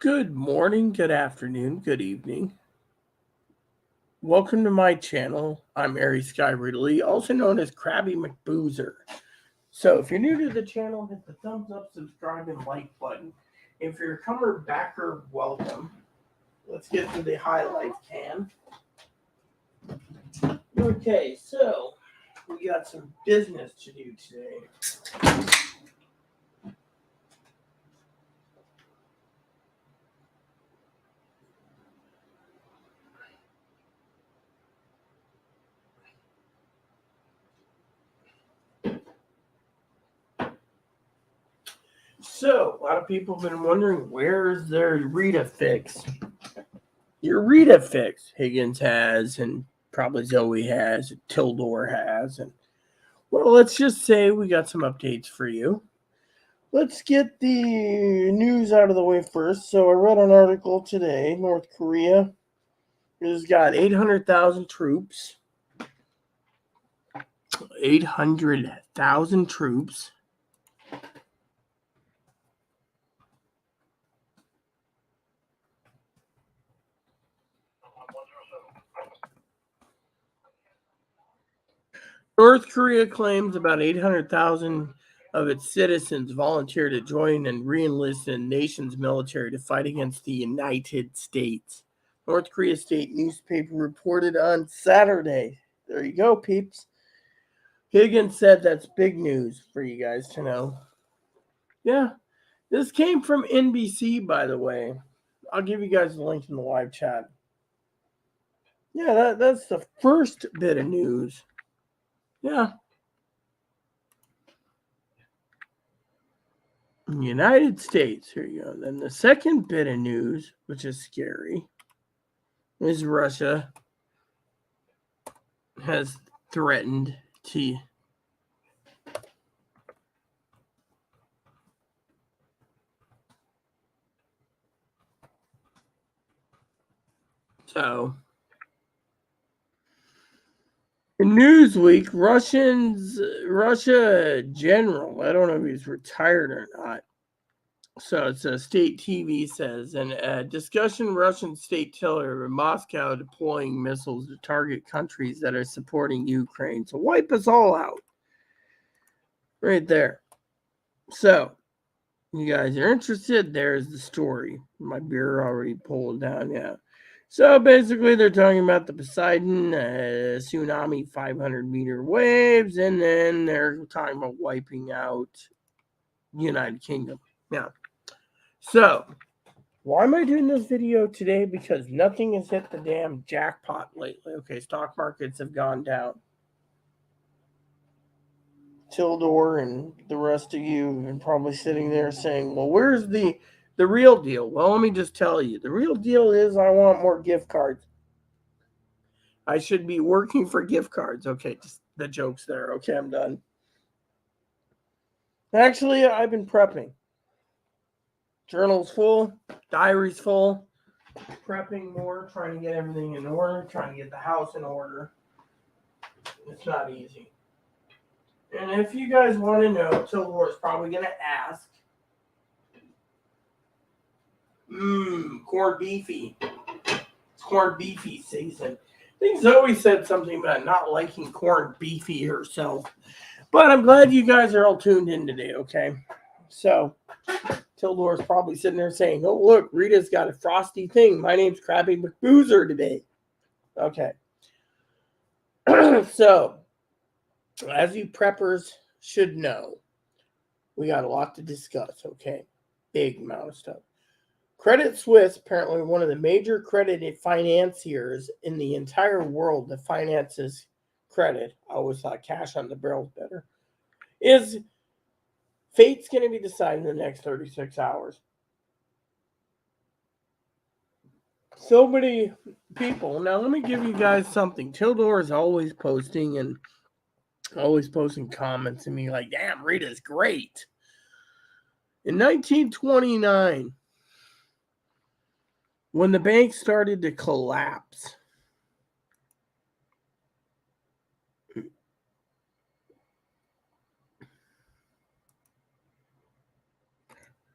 Good morning, good afternoon, good evening. Welcome to my channel. I'm Ari Sky Ridley, also known as Krabby McBoozer. So if you're new to the channel, hit the thumbs up, subscribe, and like button. If you're a comer backer, welcome. Let's get to the highlight can. Okay, so we got some business to do today. So, a lot of people have been wondering where's their Rita fix? Your Rita fix Higgins has, and probably Zoe has, and Tildor has, and well, let's just say we got some updates for you. Let's get the news out of the way first. So I read an article today. North Korea has got 800,000 troops. 800,000 troops. North Korea claims about 800,000 of its citizens volunteer to join and re-enlist in the nation's military to fight against the United States. North Korea state newspaper reported on Saturday. There you go, peeps. Higgins said that's big news for you guys to know. Yeah, this came from NBC, by the way. I'll give you guys the link in the live chat. Yeah, that's the first bit of news. Yeah. United States. Here you go. Then the second bit of news, which is scary, is Russia has threatened to so in Newsweek, Russia general, I don't know if he's retired or not. So it's a state TV says, and a discussion Russian state tiller in Moscow deploying missiles to target countries that are supporting Ukraine. So wipe us all out. Right there. So you guys are interested, there's the story. My beer already pulled down, yeah. So basically, they're talking about the Poseidon tsunami 500-meter waves, and then they're talking about wiping out United Kingdom. Yeah. So, why am I doing this video today? Because nothing has hit the damn jackpot lately. Okay, stock markets have gone down. Tildor and the rest of you have been probably sitting there saying, well, where's the real deal? Well, let me just tell you. The real deal is I want more gift cards. I should be working for gift cards. Okay, just the joke's there. Okay, I'm done. Actually, I've been prepping. Journal's full, diary's full, prepping more, trying to get everything in order, trying to get the house in order. It's not easy. And if you guys want to know, Tildor's probably going to ask, corned beefy. It's corned beefy season. I think Zoe said something about not liking corned beefy herself. But I'm glad you guys are all tuned in today, okay? So, Tildor's probably sitting there saying, oh, look, Rita's got a frosty thing. My name's Krabby McBoozer today. Okay. So, as you preppers should know, we got a lot to discuss, okay? Big amount of stuff. Credit Suisse, apparently one of the major credit financiers in the entire world that finances credit, I always thought cash on the barrel is better, is fate's going to be decided in the next 36 hours. So many people. Now, let me give you guys something. Tildor is always posting and always posting comments to me like, damn, Rita's great. In 1929, when the bank started to collapse,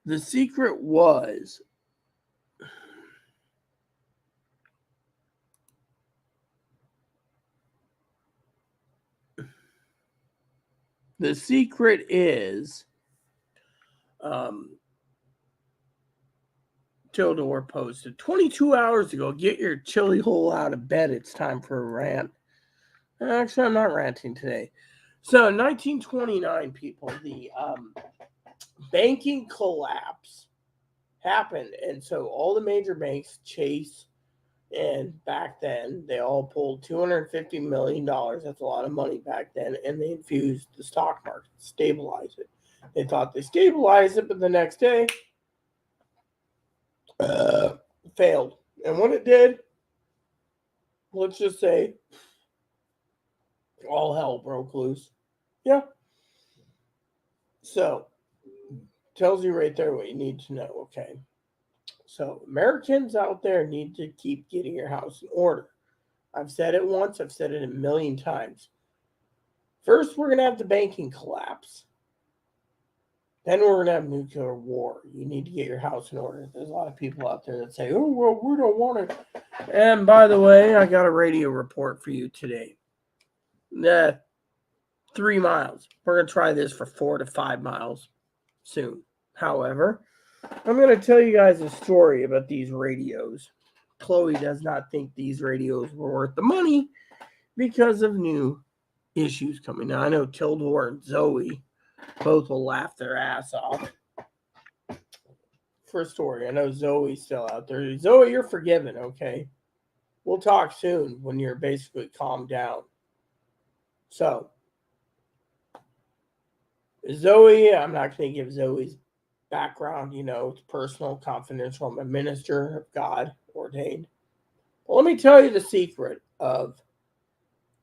the secret was The secret is Tildor posted 22 hours ago, get your chili hole out of bed. It's time for a rant. Actually, I'm not ranting today. So, 1929, people, the banking collapse happened. And so all the major banks, Chase, and back then, they all pulled $250 million. That's a lot of money back then. And they infused the stock market, stabilized it. They thought they stabilized it, but the next day, failed. And when it did, let's just say, all hell broke loose. Yeah. So, tells you right there what you need to know, okay? So, Americans out there need to keep getting your house in order. I've said it once, I've said it a million times. First, we're going to have the banking collapse. Then we're going to have nuclear war. You need to get your house in order. There's a lot of people out there that say, oh, well, we don't want it. And by the way, I got a radio report for you today. 3 miles. We're going to try this for 4 to 5 miles soon. However, I'm going to tell you guys a story about these radios. Chloe does not think these radios were worth the money because of new issues coming. Now, I know Tildor and Zoe both will laugh their ass off. For a story, I know Zoe's still out there. Zoe, you're forgiven, okay? We'll talk soon when you're basically calmed down. So, Zoe, I'm not going to give Zoe's background, it's personal, confidential. I'm a minister of God, ordained. Well, let me tell you the secret of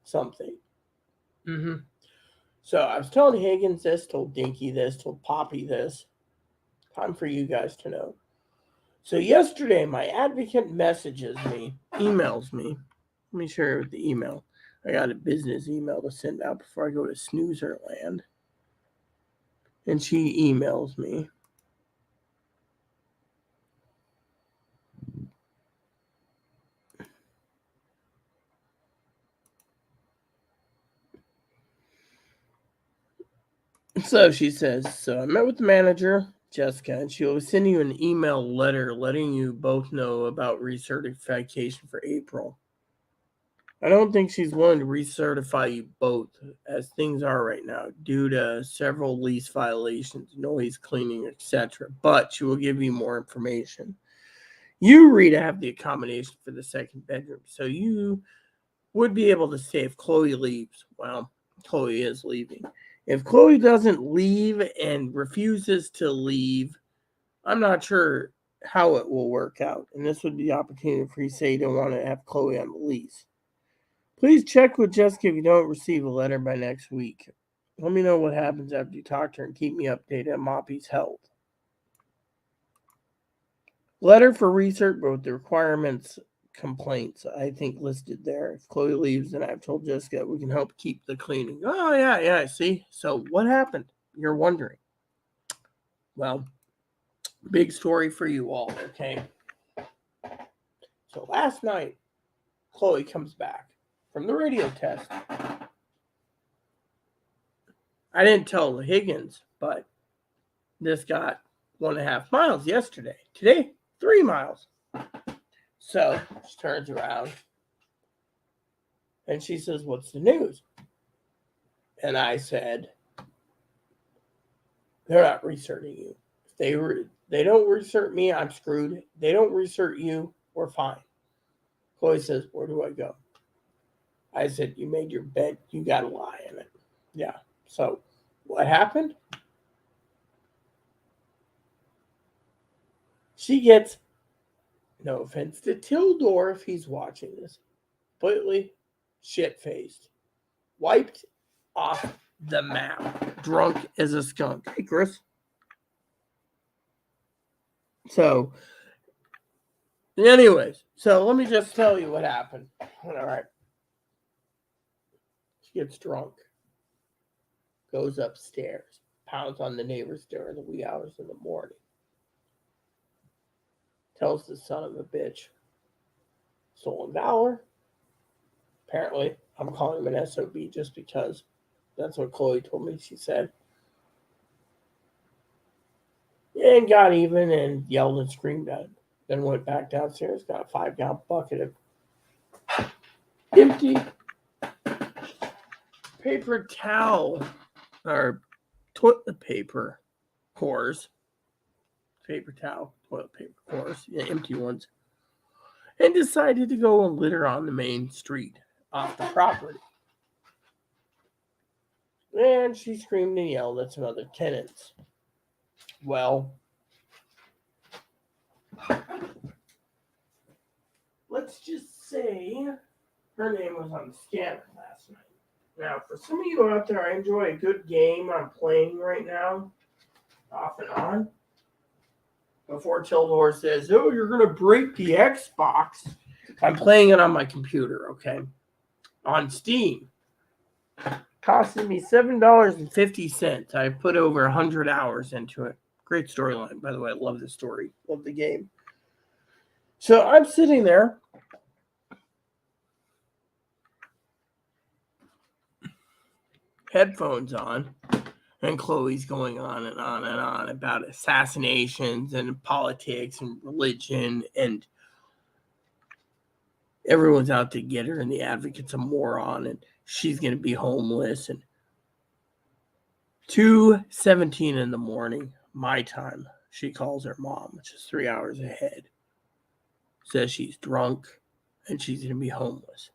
something. So I was telling Higgins this, told Dinky this, told Poppy this. Time for you guys to know. So yesterday, my advocate emails me. Let me share it with the email. I got a business email to send out before I go to Snoozerland. And she emails me. So she says, so I met with the manager, Jessica, and she will send you an email letter letting you both know about recertification for April. I don't think she's willing to recertify you both as things are right now due to several lease violations, noise cleaning, etc. But she will give you more information. You, Rita, have the accommodation for the second bedroom, so you would be able to stay if Chloe leaves. Well, Chloe is leaving. If Chloe doesn't leave and refuses to leave, I'm not sure how it will work out. And this would be the opportunity for you to say you don't want to have Chloe on the lease. Please check with Jessica if you don't receive a letter by next week. Let me know what happens after you talk to her and keep me updated on Moppy's health. Letter for research, but with the requirements, complaints, I think, listed there. If Chloe leaves, then I've told Jessica we can help keep the cleaning. Oh, yeah, see? So what happened? You're wondering. Well, big story for you all, okay? So last night, Chloe comes back from the radio test. I didn't tell Higgins, but this got 1.5 miles yesterday. Today, 3 miles. So she turns around and she says, what's the news? And I said, they're not recerting you. If they don't recert me, I'm screwed. They don't recert you, we're fine. Chloe says, where do I go? I said, you made your bed, you got to lie in it. Yeah. So what happened? She gets, no offense to Tildor if he's watching this, completely shit-faced. Wiped off the map. Drunk as a skunk. Hey, Chris. So, anyways, so let me just tell you what happened. All right. She gets drunk. Goes upstairs. Pounds on the neighbor's door in the wee hours of the morning. Tells the son of a bitch. Stolen valor. Apparently, I'm calling him an SOB just because That's what Chloe told me. She said. And got even and yelled and screamed at him. Then went back downstairs, got a 5-gallon bucket of empty paper towel or toilet paper cores. Paper towel, toilet paper cores, yeah, empty ones. And decided to go and litter on the main street off the property. And she screamed and yelled at some other tenants. Well, let's just say her name was on the scanner last night. Now, for some of you out there, I enjoy a good game I'm playing right now, off and on. Before Tildor says, oh, you're going to break the Xbox. I'm playing it on my computer, okay? On Steam. Costed me $7.50. I put over 100 hours into it. Great storyline, by the way. I love the story. Love the game. So I'm sitting there. Headphones on. And Chloe's going on and on and on about assassinations and politics and religion. And everyone's out to get her. And the advocate's a moron. And she's going to be homeless. And 2:17 in the morning, my time, she calls her mom, which is 3 hours ahead. Says she's drunk and she's going to be homeless.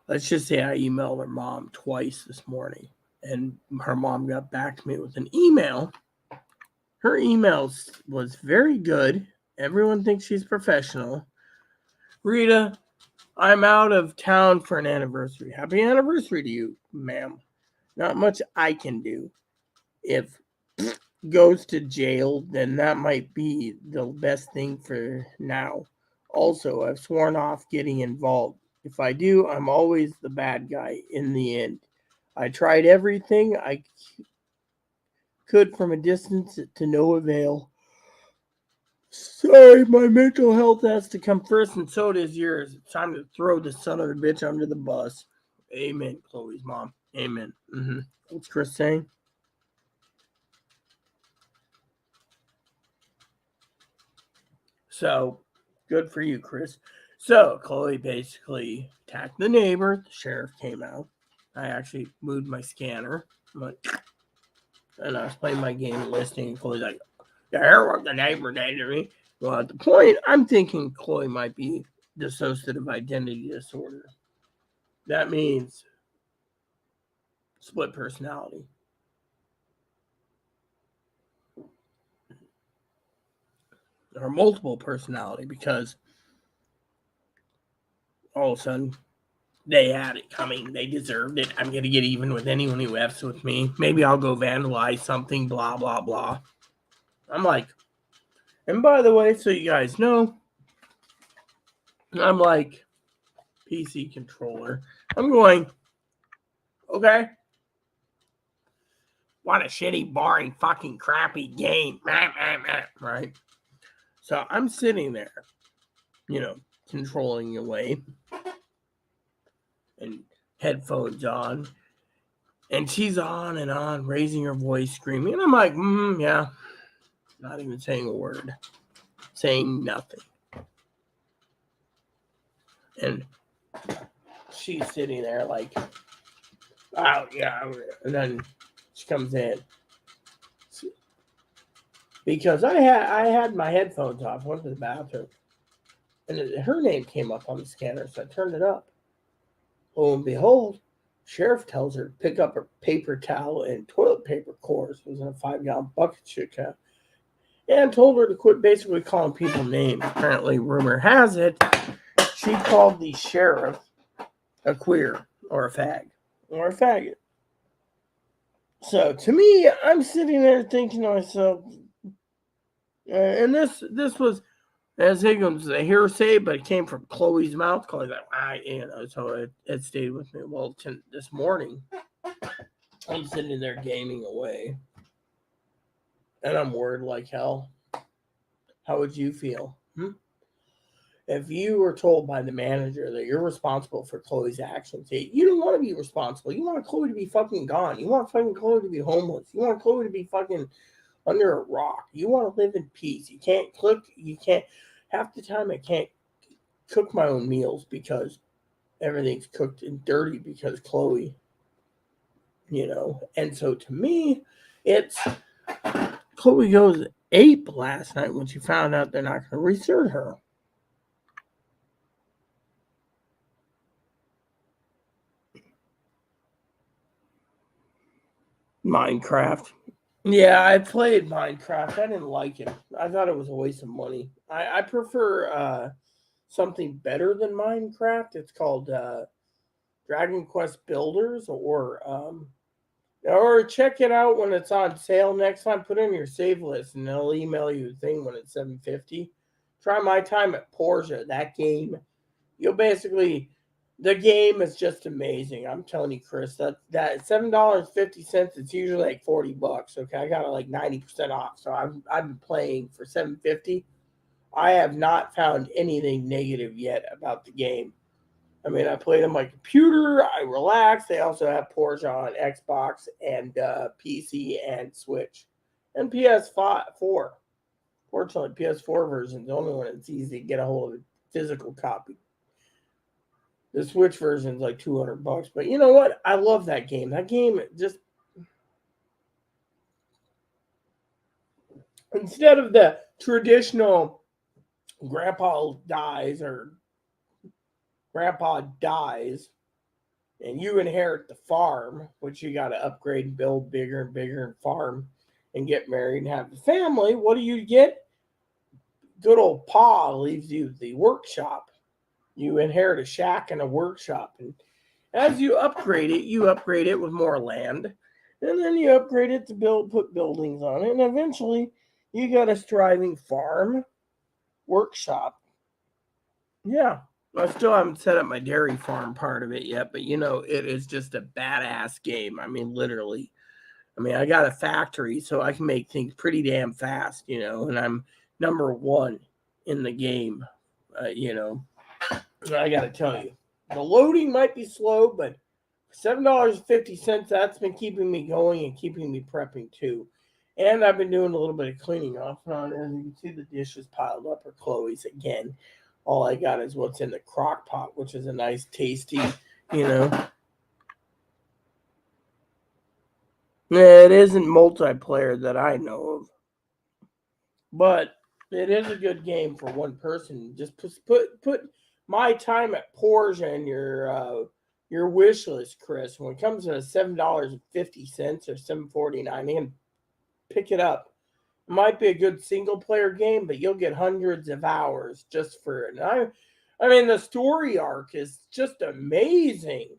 Let's just say I emailed her mom twice this morning, and her mom got back to me with an email. Her email was very good. Everyone thinks she's professional. Rita, I'm out of town for an anniversary. Happy anniversary to you, ma'am. Not much I can do. If goes to jail, then that might be the best thing for now. Also, I've sworn off getting involved. If I do, I'm always the bad guy in the end. I tried everything I could from a distance to no avail. Sorry, my mental health has to come first, and so does yours. It's time to throw the son of a bitch under the bus. Amen, Chloe's mom. Amen. What's Chris saying? So, good for you, Chris. So, Chloe basically attacked the neighbor. The sheriff came out. I actually moved my scanner. And I was playing my game and listening. And Chloe's like, the hell what the neighbor did to me. Well, at the point, I'm thinking Chloe might be dissociative identity disorder. That means split personality. Or multiple personality, because all of a sudden they had it coming. They deserved it. I'm going to get even with anyone who F's with me. Maybe I'll go vandalize something, blah, blah, blah. I'm like, and by the way, so you guys know, I'm like PC controller. I'm going, okay. What a shitty, boring, fucking crappy game. Right? So I'm sitting there, controlling away. And headphones on. And she's on and on, raising her voice, screaming. And I'm like, yeah. Not even saying a word. Saying nothing. And she's sitting there like, oh, yeah. And then she comes in. Because I had my headphones off, went to the bathroom. And her name came up on the scanner, so I turned it up. Lo and behold, sheriff tells her to pick up her paper towel and toilet paper cores. It was in a 5-gallon bucket she kept. And told her to quit basically calling people names. Apparently, rumor has it, she called the sheriff a queer or a fag or a faggot. So to me, I'm sitting there thinking to myself, and this was, as Higgins, a hearsay, but it came from Chloe's mouth. Chloe's like, so it stayed with me. Well, this morning, I'm sitting there gaming away, and I'm worried like hell. How would you feel? if you were told by the manager that you're responsible for Chloe's actions, you don't want to be responsible. You want Chloe to be fucking gone. You want fucking Chloe to be homeless. You want Chloe to be fucking under a rock. You want to live in peace. You can't cook. You can't. Half the time, I can't cook my own meals because everything's cooked and dirty because Chloe, And so to me, it's Chloe goes ape last night when she found out they're not going to reinsert her. Minecraft. Yeah, I played Minecraft. I didn't like it. I thought it was a waste of money. I prefer something better than Minecraft. It's called Dragon Quest Builders, or check it out when it's on sale next time. Put in your save list, and they'll email you a thing when it's $7.50. Try My Time at Porsche. That game, you'll basically. The game is just amazing. I'm telling you, Chris. That $7.50. It's usually like $40. Okay, I got it like 90% off. So I've been playing for $7.50. I have not found anything negative yet about the game. I mean, I played on my computer. I relaxed. They also have Porsche on Xbox and PC and Switch and PS4. Fortunately, PS4 version is the only one that's easy to get a hold of a physical copy. The Switch version is like $200, but you know what? I love that game. That game just instead of the traditional grandpa dies and you inherit the farm, which you got to upgrade and build bigger and bigger and farm and get married and have the family. What do you get? Good old Pa leaves you the workshop. You inherit a shack and a workshop. And as you upgrade it with more land. And then you upgrade it to put buildings on it. And eventually you got a thriving farm, workshop. Yeah. I still haven't set up my dairy farm part of it yet, but it is just a badass game. I mean, literally. I mean, I got a factory, so I can make things pretty damn fast, and I'm number one in the game, I got to tell you. The loading might be slow, but $7.50, that's been keeping me going and keeping me prepping too. And I've been doing a little bit of cleaning off. As you can see, the dishes piled up are Chloe's again. All I got is what's in the crock pot, which is a nice, tasty, It isn't multiplayer that I know of. But it is a good game for one person. Just put My Time at Porsche in your wish list, Chris. When it comes to $7.50 or $7.49, you can pick it up. It might be a good single player game, but you'll get hundreds of hours just for it. And I mean, the story arc is just amazing.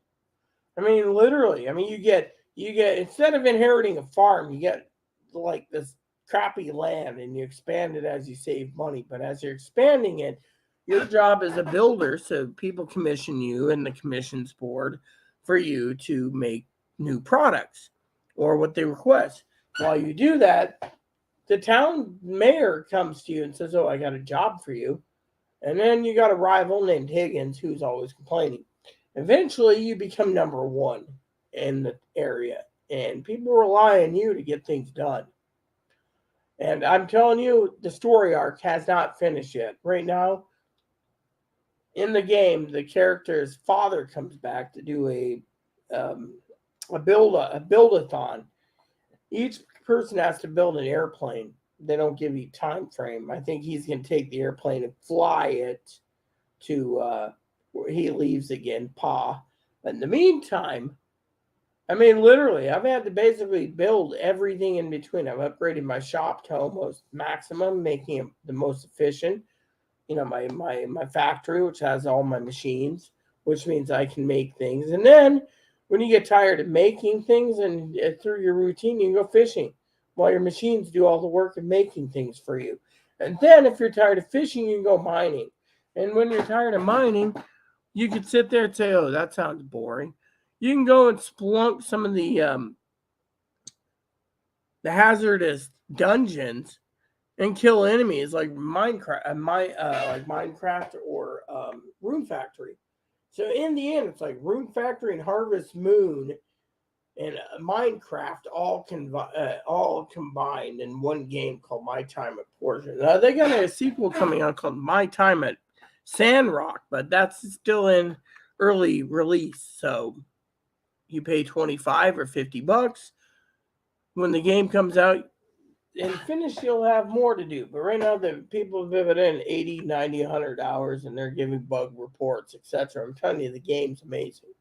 I mean, literally. I mean, you get instead of inheriting a farm, you get like this crappy land and you expand it as you save money. But as you're expanding it, your job as a builder, so people commission you and the commissions board for you to make new products or what they request. While you do that, the town mayor comes to you and says, "Oh, I got a job for you." And then you got a rival named Higgins who's always complaining. Eventually, you become number one in the area, and people rely on you to get things done. And I'm telling you, the story arc has not finished yet. Right now, in the game, the character's father comes back to do a build-a-thon. Each person has to build an airplane. They don't give you time frame. I think he's going to take the airplane and fly it to where he leaves again, Pa. But in the meantime, I mean, literally, I've had to basically build everything in between. I've upgraded my shop to almost maximum, making it the most efficient. My factory, which has all my machines, which means I can make things. And then when you get tired of making things and through your routine, you can go fishing while your machines do all the work of making things for you. And then if you're tired of fishing, you can go mining. And when you're tired of mining, you could sit there and say, "Oh, that sounds boring." You can go and splunk some of the hazardous dungeons and kill enemies like Minecraft or Rune Factory. So in the end, it's like Rune Factory and Harvest Moon and Minecraft all combined in one game called My Time at Portia. Now they got a sequel coming out called My Time at Sandrock, but that's still in early release. So you pay $25 or $50 when the game comes out. And finished, you'll have more to do. But right now, the people have put in 80, 90, 100 hours, and they're giving bug reports, etc. I'm telling you, the game's amazing.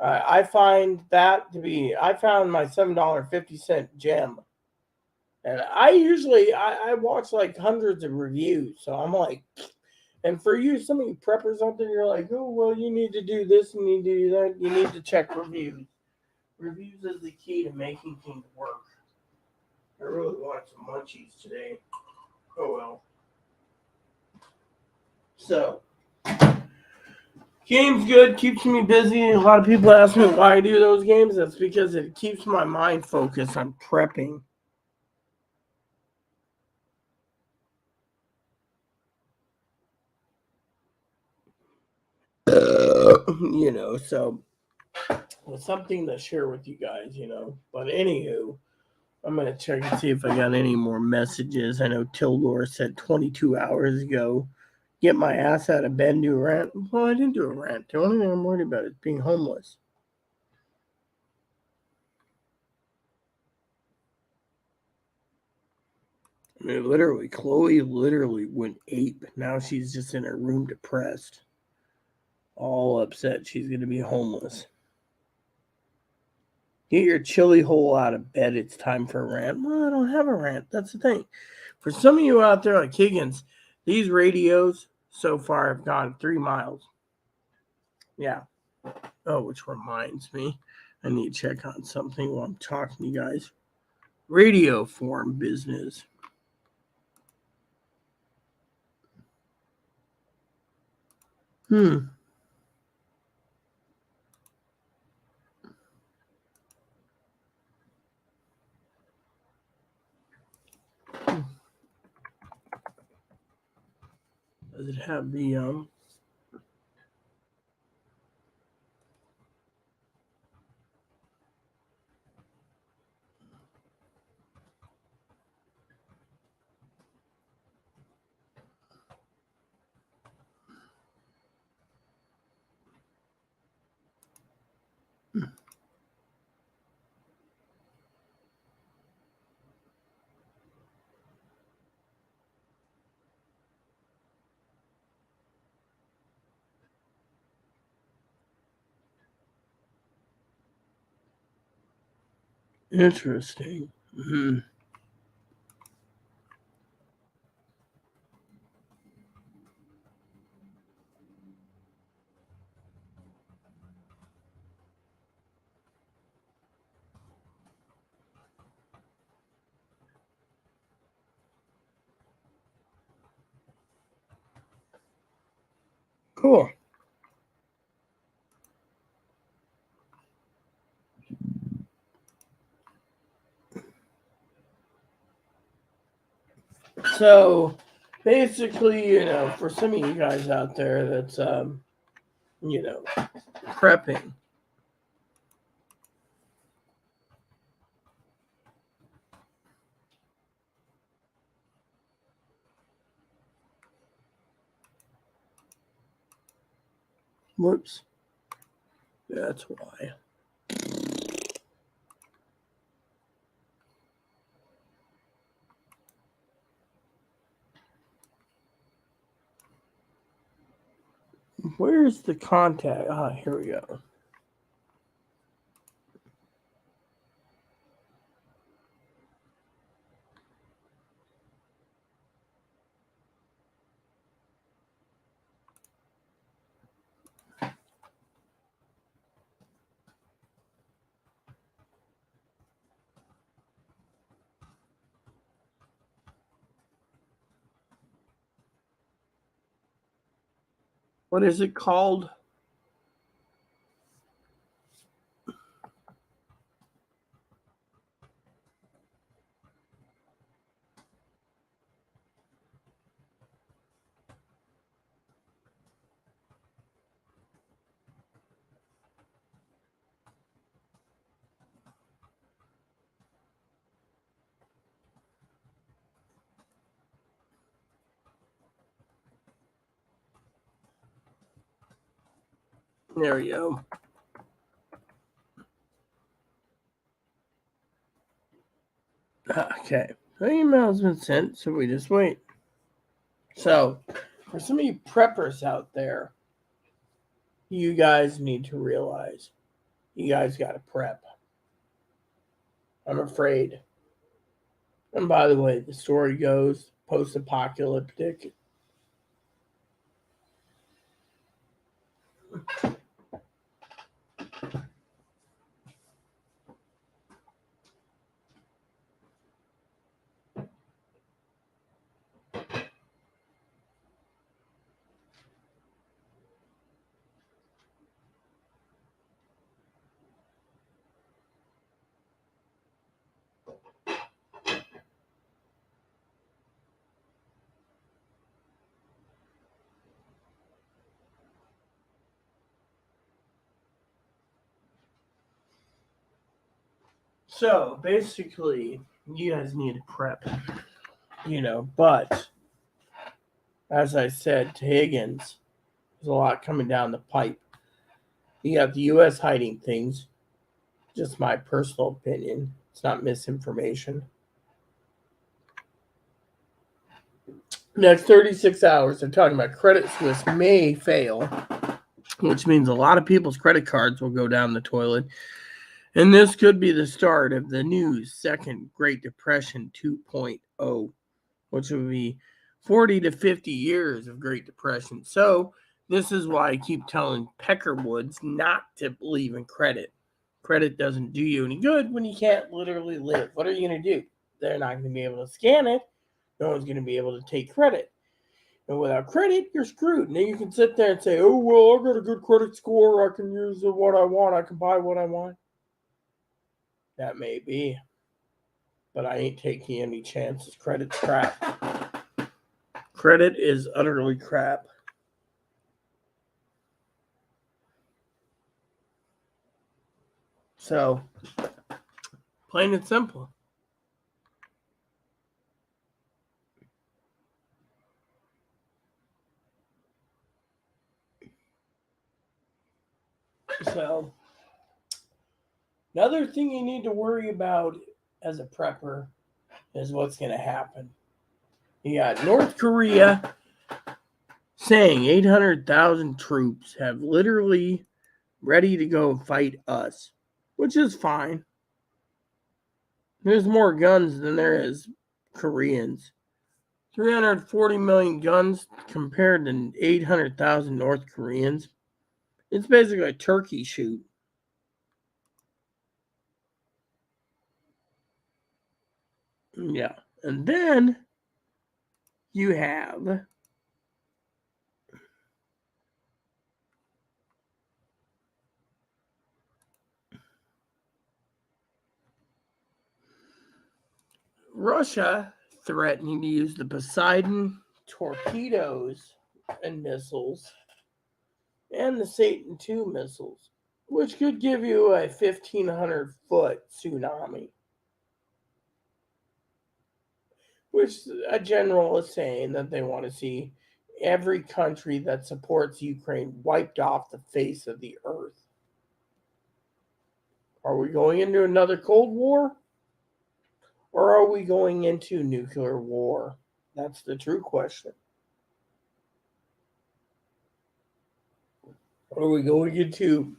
I found my $7.50 gem. And I watch like hundreds of reviews. So I'm like, and for you, some of you preppers out there, you're like, oh, well, you need to do this, you need to do that. You need to check reviews. Reviews is the key to making things work. I really want some munchies today. Oh well. So, game's good, keeps me busy. A lot of people ask me why I do those games. That's because it keeps my mind focused on prepping. So it's something to share with you guys, But anywho, I'm going to check and see if I got any more messages. I know Tildor said 22 hours ago, get my ass out of bed and do a rant. Well, I didn't do a rant. The only thing I'm worried about is being homeless. I mean, Chloe literally went ape. Now she's just in her room depressed. All upset she's going to be homeless. Get your chili hole out of bed. It's time for a rant. Well, I don't have a rant. That's the thing. For some of you out there like Higgins, these radios so far have gone 3 miles. Yeah. Oh, which reminds me, I need to check on something while I'm talking to you guys. Radio form business. Does it have the interesting. Cool. So basically, for some of you guys out there that's prepping. Whoops. That's why. Where's the contact? Here we go. What is it called? There we go. Okay. The email's been sent, so we just wait. So, for some of you preppers out there, you guys need to realize you guys got to prep. I'm afraid. And by the way, the story goes post-apocalyptic. So basically, you guys need to prep, but as I said to Higgins, there's a lot coming down the pipe. You got the U.S. hiding things, just my personal opinion. It's not misinformation. Next 36 hours, they're talking about Credit Suisse may fail, which means a lot of people's credit cards will go down the toilet. And this could be the start of the new second Great Depression 2.0, which would be 40 to 50 years of Great Depression. So this is why I keep telling Peckerwoods not to believe in credit. Credit doesn't do you any good when you can't literally live. What are you going to do? They're not going to be able to scan it. No one's going to be able to take credit. And without credit, you're screwed. Now you can sit there and say, oh, well, I've got a good credit score. I can use what I want. I can buy what I want. That may be. But I ain't taking any chances. Credit's crap. Credit is utterly crap. So, plain and simple. So, another thing you need to worry about as a prepper is what's going to happen. You got North Korea saying 800,000 troops have literally ready to go fight us, which is fine. There's more guns than there is Koreans. 340 million guns compared to 800,000 North Koreans. It's basically a turkey shoot. Yeah. And then you have Russia threatening to use the Poseidon torpedoes and missiles and the Satan II missiles, which could give you a 1,500-foot tsunami. Which a general is saying that they want to see every country that supports Ukraine wiped off the face of the earth. Are we going into another Cold War? Or are we going into nuclear war? That's the true question. Are we going into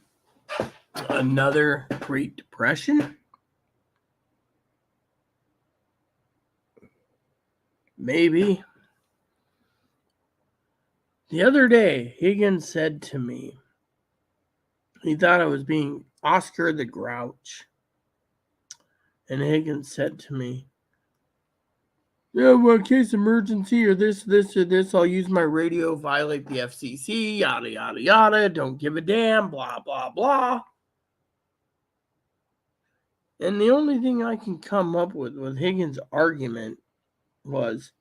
another Great Depression? Maybe. The other day, Higgins said to me, he thought I was being Oscar the Grouch. And Higgins said to me, yeah, well, in case emergency or this, I'll use my radio, violate the FCC, yada, yada, yada, don't give a damn, blah, blah, blah. And the only thing I can come up with Higgins' argument was,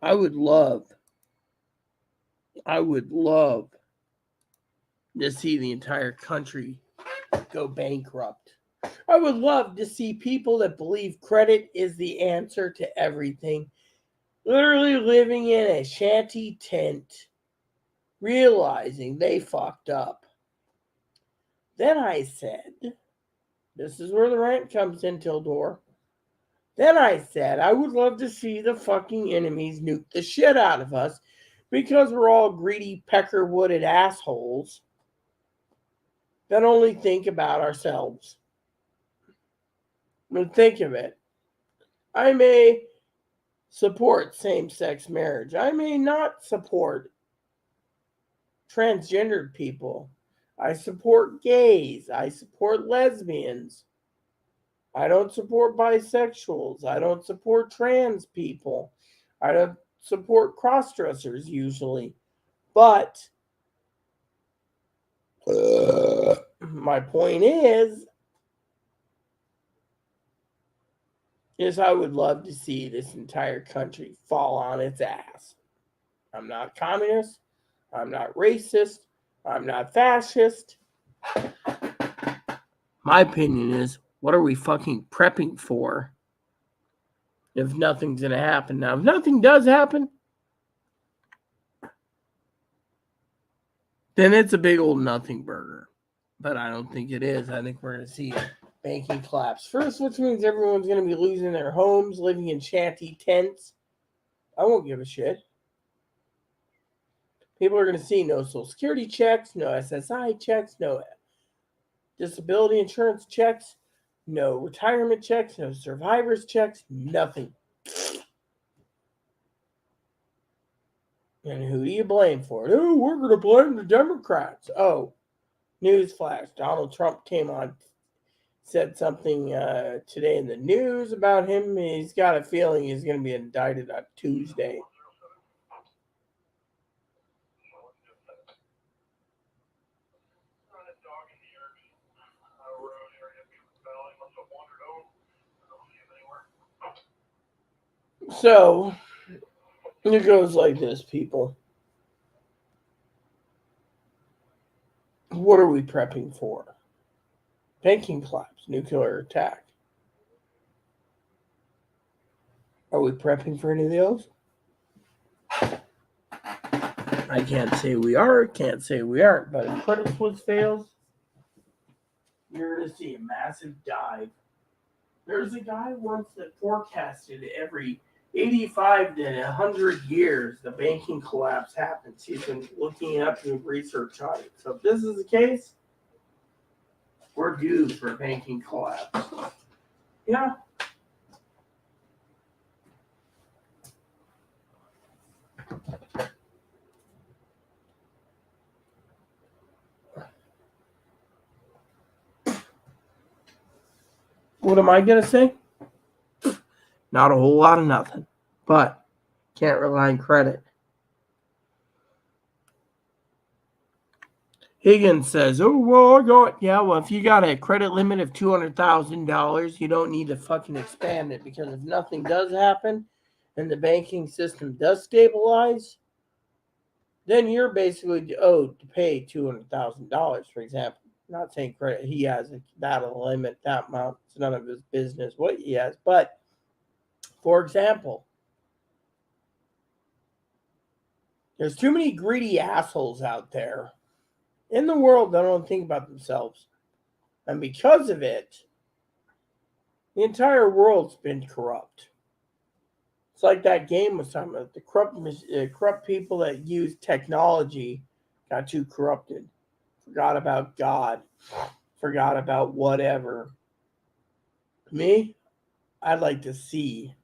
I would love to see the entire country go bankrupt. I would love to see people that believe credit is the answer to everything literally living in a shanty tent realizing they fucked up. Then I said, this is where the rant comes in, Tildor. Then I said, I would love to see the fucking enemies nuke the shit out of us because we're all greedy, pecker-wooded assholes that only think about ourselves. But think of it. I may support same-sex marriage. I may not support transgendered people. I support gays. I support lesbians. I don't support bisexuals. I don't support trans people. I don't support cross-dressers usually. But my point is I would love to see this entire country fall on its ass. I'm not communist. I'm not racist. I'm not fascist. My opinion is, what are we fucking prepping for if nothing's going to happen? Now, if nothing does happen, then it's a big old nothing burger. But I don't think it is. I think we're going to see a banking collapse first, which means everyone's going to be losing their homes, living in shanty tents. I won't give a shit. People are going to see no Social Security checks, no SSI checks, no disability insurance checks, no retirement checks, no survivors checks, nothing. And who do you blame for it? Oh, we're going to blame the Democrats. Oh, newsflash. Donald Trump came on, said something today in the news about him. He's got a feeling he's going to be indicted on Tuesday. So, it goes like this, people. What are we prepping for? Banking collapse, nuclear attack. Are we prepping for any of those? I can't say we are, can't say we aren't, but if Credit Suisse fails, you're going to see a massive dive. There's a guy once that forecasted every 85 to 100 years the banking collapse happens. He's been looking it up, doing research on it. So if this is the case, we're due for a banking collapse. Yeah. What am I going to say? Not a whole lot of nothing. But can't rely on credit. Higgins says, oh, well, I got, yeah, well, if you got a credit limit of $200,000, you don't need to fucking expand it, because if nothing does happen and the banking system does stabilize, then you're basically owed to pay $200,000, for example. I'm not saying credit, he has that limit, that amount. It's none of his business what he has. But, for example, there's too many greedy assholes out there in the world that don't think about themselves. And because of it, the entire world's been corrupt. It's like that game was talking about. The corrupt people that use technology got too corrupted. Forgot about God. Forgot about whatever. Me, I'd like to see.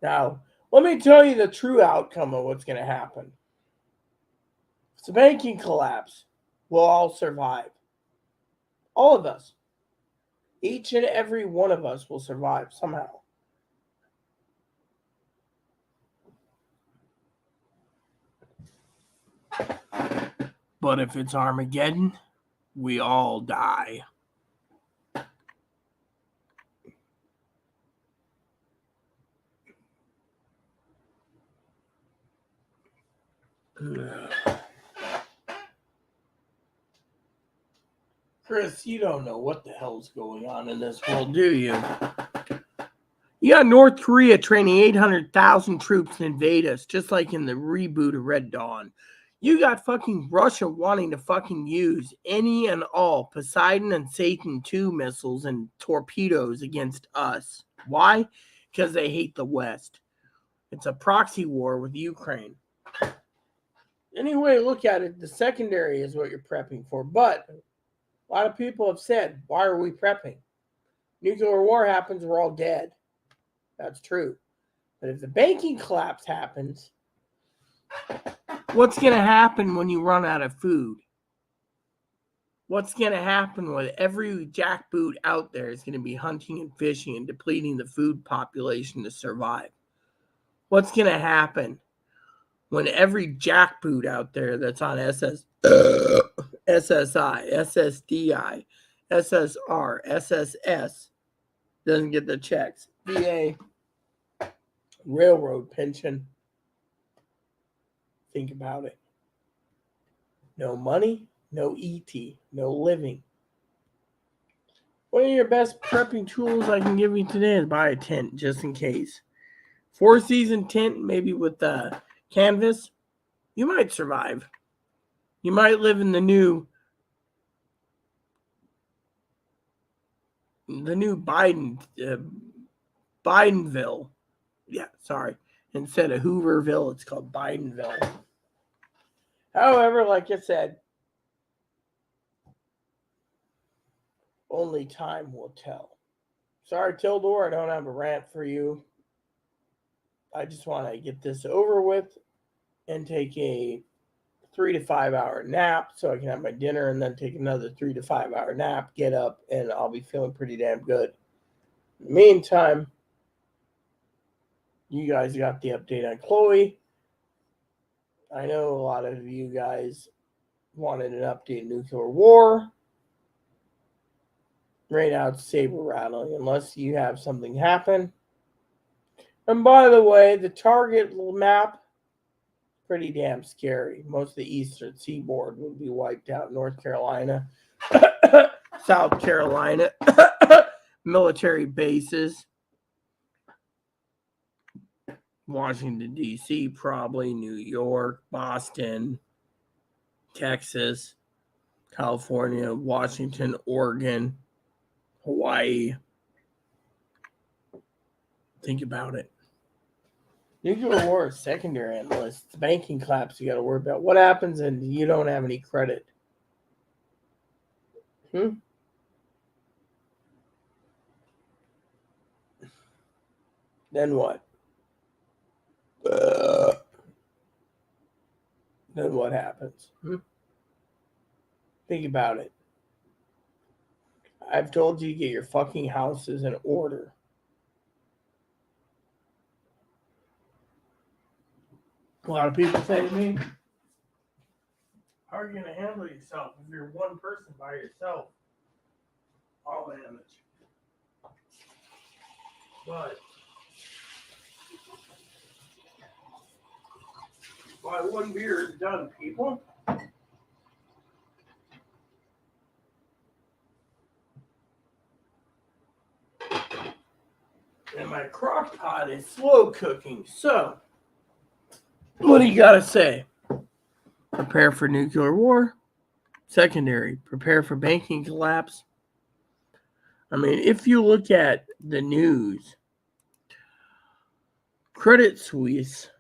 Now, let me tell you the true outcome of what's going to happen. It's a banking collapse. We'll all survive. All of us. Each and every one of us will survive somehow. But if it's Armageddon, we all die. Chris, you don't know what the hell's going on in this world, do you? You got North Korea training 800,000 troops to invade us, just like in the reboot of Red Dawn. You got fucking Russia wanting to fucking use any and all Poseidon and Satan II missiles and torpedoes against us. Why? Because they hate the West. It's a proxy war with Ukraine. Anyway, look at it, the secondary is what you're prepping for. But a lot of people have said, why are we prepping? Nuclear war happens, we're all dead. That's true. But if the banking collapse happens, what's going to happen when you run out of food? What's going to happen when every jackboot out there is going to be hunting and fishing and depleting the food population to survive? What's going to happen when every jackboot out there that's on SSI, SSDI, SSR, SSS doesn't get the checks? VA, railroad pension. Think about it. No money, no ET, no living. One of your best prepping tools I can give you today is buy a tent just in case. 4-season tent, maybe with canvas, you might survive. You might live in the new Bidenville. Yeah, sorry. Instead of Hooverville, it's called Bidenville. However, like I said, only time will tell. Sorry, Tildor, I don't have a rant for you. I just want to get this over with and take a 3 to 5 hour nap so I can have my dinner and then take another 3 to 5 hour nap, get up, and I'll be feeling pretty damn good. In the meantime, you guys got the update on Chloe. I know a lot of you guys wanted an update on nuclear war. Right now it's saber rattling unless you have something happen. And by the way, the target map, pretty damn scary. Most of the eastern seaboard would be wiped out. North Carolina, South Carolina, military bases. Washington, D.C., probably, New York, Boston, Texas, California, Washington, Oregon, Hawaii. Think about it. Nuclear war is secondary on the list. It's banking collapse you got to worry about. What happens if you don't have any credit? Then what? Then what happens? Think about it. I've told you to get your fucking houses in order. A lot of people say to me, how are you going to handle yourself if you're one person by yourself? I'll manage. But my one beer is done, people. And my crock pot is slow cooking. So, what do you got to say? Prepare for nuclear war. Secondary, prepare for banking collapse. I mean, if you look at the news, Credit Suisse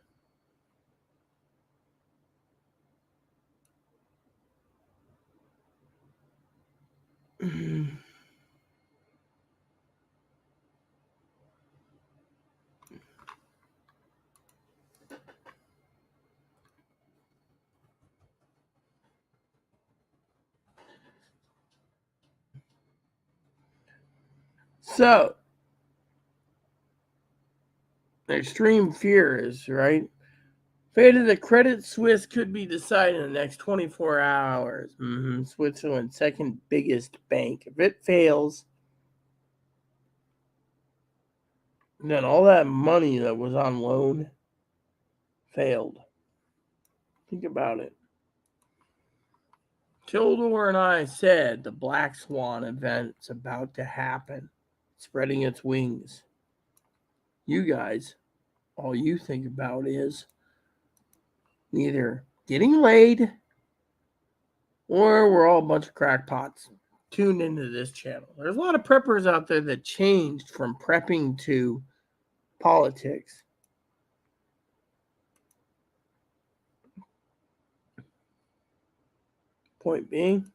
so extreme fear is, right? Fate of the Credit Suisse could be decided in the next 24 hours. Switzerland's second biggest bank. If it fails, then all that money that was on loan failed. Think about it. Tildor and I said the Black Swan event's about to happen, spreading its wings. You guys, all you think about is either getting laid, or we're all a bunch of crackpots tuned into this channel. There's a lot of preppers out there that changed from prepping to politics. Point being,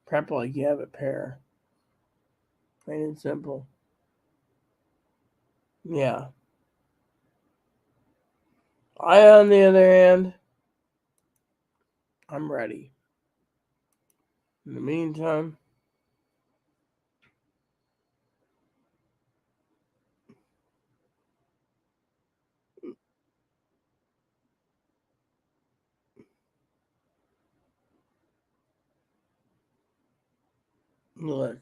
prep like you have a pair. Plain and simple. Yeah. I, on the other hand, I'm ready. In the meantime, look,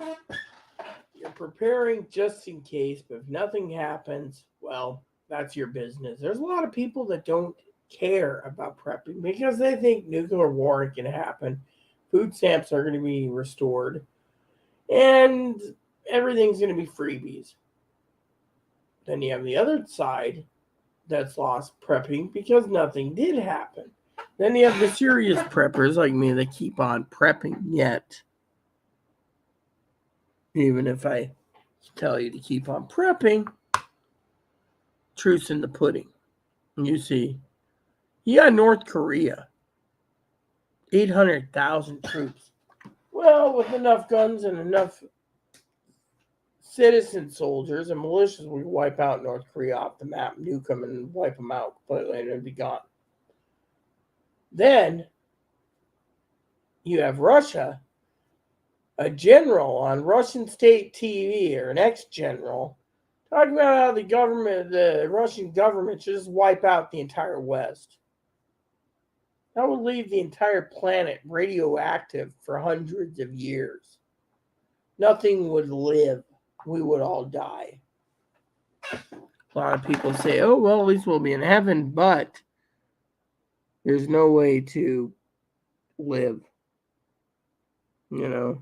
you're preparing just in case, but if nothing happens, well, that's your business. There's a lot of people that don't care about prepping because they think nuclear war can happen, food stamps are going to be restored, and everything's going to be freebies. Then you have the other side that's lost prepping because nothing did happen. Then you have the serious preppers like me that keep on prepping yet. Even if I tell you to keep on prepping, truth's in the pudding. You see, you got North Korea, 800,000 troops. Well, with enough guns and enough citizen soldiers and militias, we wipe out North Korea off the map, nuke them, and wipe them out completely, and it'd be gone. Then you have Russia, a general on Russian state TV, or an ex-general, talking about how the Russian government should just wipe out the entire West. That would leave the entire planet radioactive for hundreds of years. Nothing would live. We would all die. A lot of people say, oh, well, at least we'll be in heaven, but there's no way to live. You know?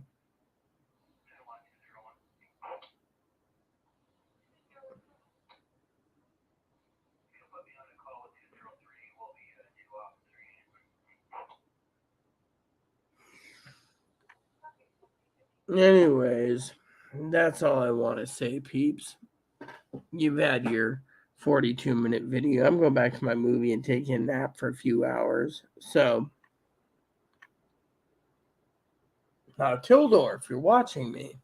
Anyways, that's all I want to say, peeps. You've had your 42-minute video. I'm going back to my movie and taking a nap for a few hours. So, now, Tildor, if you're watching me,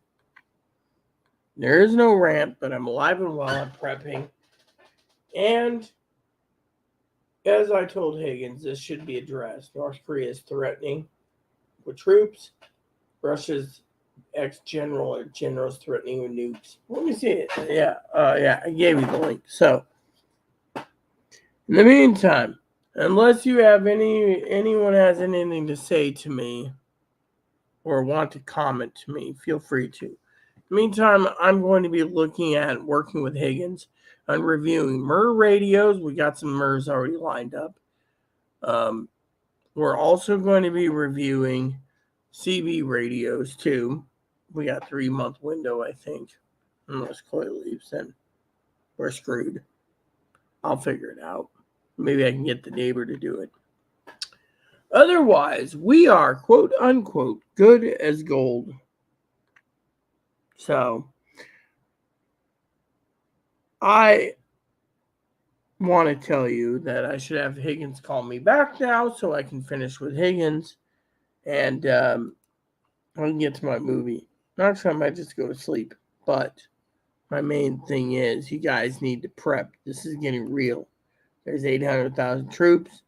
there is no rant, but I'm alive and well. I'm prepping. And as I told Higgins, this should be addressed. North Korea is threatening with troops. Russia's ex-general or generals threatening with nukes. Let me see it. Yeah, I gave you the link. So, in the meantime, unless you have anyone has anything to say to me or want to comment to me, feel free to. In the meantime, I'm going to be looking at working with Higgins on reviewing MIR radios. We got some MIRs already lined up. We're also going to be reviewing CB radios too. We got 3-month window, I think. Unless Chloe leaves, then we're screwed. I'll figure it out. Maybe I can get the neighbor to do it. Otherwise, we are, quote unquote, good as gold. So, I want to tell you that I should have Higgins call me back now so I can finish with Higgins and I can get to my movie. Next time I might just go to sleep, but my main thing is you guys need to prep. This is getting real. There's 800,000 troops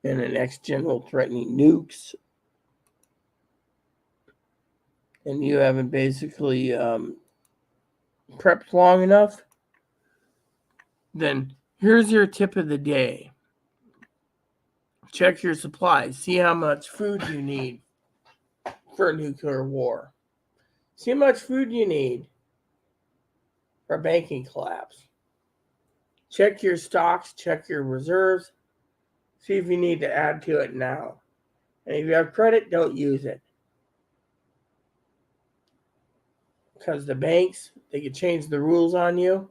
and an ex-general threatening nukes. And you haven't basically prepped long enough, then here's your tip of the day. Check your supplies. See how much food you need for a nuclear war. See how much food you need for a banking collapse. Check your stocks. Check your reserves. See if you need to add to it now. And if you have credit, don't use it. Because the banks, they could change the rules on you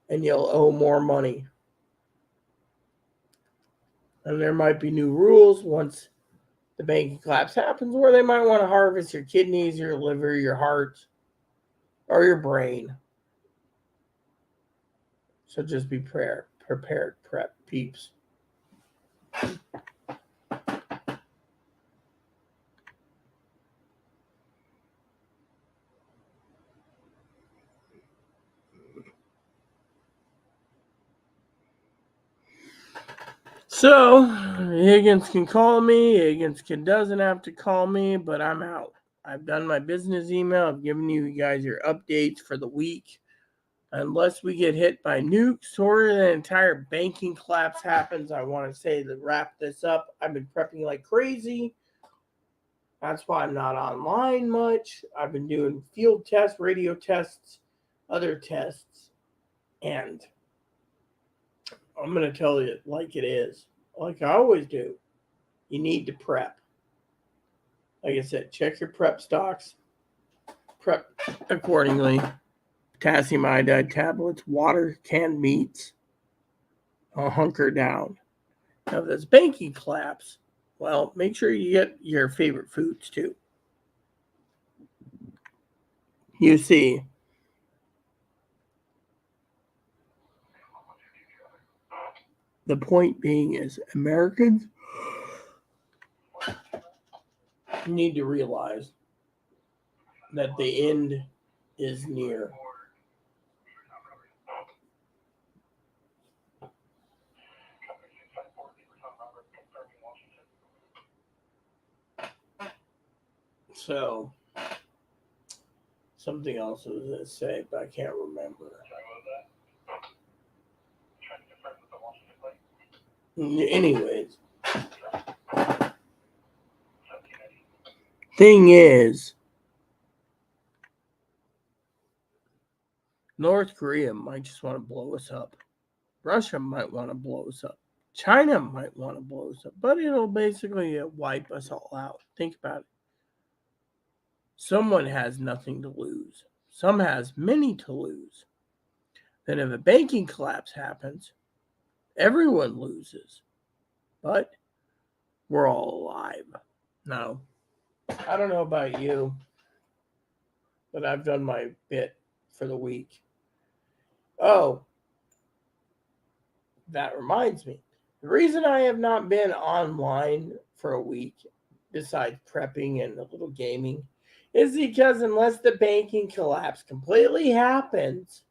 and you'll owe more money. And there might be new rules once the banking collapse happens, where they might want to harvest your kidneys, your liver, your heart, or your brain. So just be prepared, prep, peeps. So Higgins can call me. Higgins doesn't have to call me, but I'm out. I've done my business email. I've given you guys your updates for the week. Unless we get hit by nukes or the entire banking collapse happens, I want to say to wrap this up. I've been prepping like crazy. That's why I'm not online much. I've been doing field tests, radio tests, other tests, and I'm going to tell you like it is, like I always do. You need to prep. Like I said, check your prep stocks, prep accordingly. Potassium iodide tablets, water, canned meats. I'll hunker down. Now, if this banking collapse, well, make sure you get your favorite foods too. You see, the point being is Americans need to realize that the end is near. So, something else I was going to say, but I can't remember. Anyways, thing is, North Korea might just want to blow us up. Russia might want to blow us up. China might want to blow us up, but it'll basically wipe us all out. Think about it. Someone has nothing to lose. Some has many to lose. Then if a banking collapse happens, everyone loses. But we're all alive. Now, I don't know about you, but I've done my bit for the week. Oh, that reminds me. The reason I have not been online for a week, besides prepping and a little gaming, is because unless the banking collapse completely happens,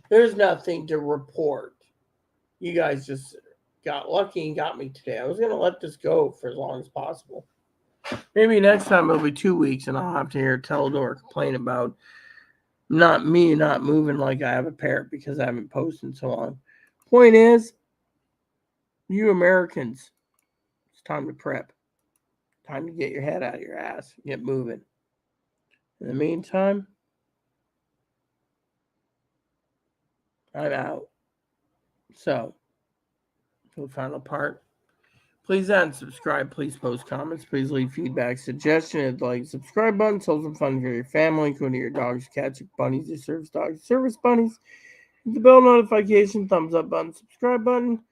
there's nothing to report. You guys just got lucky and got me today. I was going to let this go for as long as possible. Maybe next time it'll be 2 weeks and I'll have to hear Teledor complain about not moving like I have a parrot because I haven't posted so long. Point is, you Americans, it's time to prep. Time to get your head out of your ass. Get moving. In the meantime, I'm out. So, for the final part, please add and subscribe. Please post comments. Please leave feedback, suggestion, hit the like, subscribe button. Tell some fun for your family, including your dogs, cats, your bunnies, your service dogs, service bunnies. Hit the bell notification, thumbs up button, subscribe button.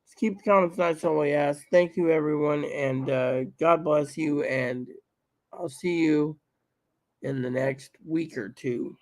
Just keep the comments nice all we ask. Thank you, everyone, and God bless you. And I'll see you in the next week or two.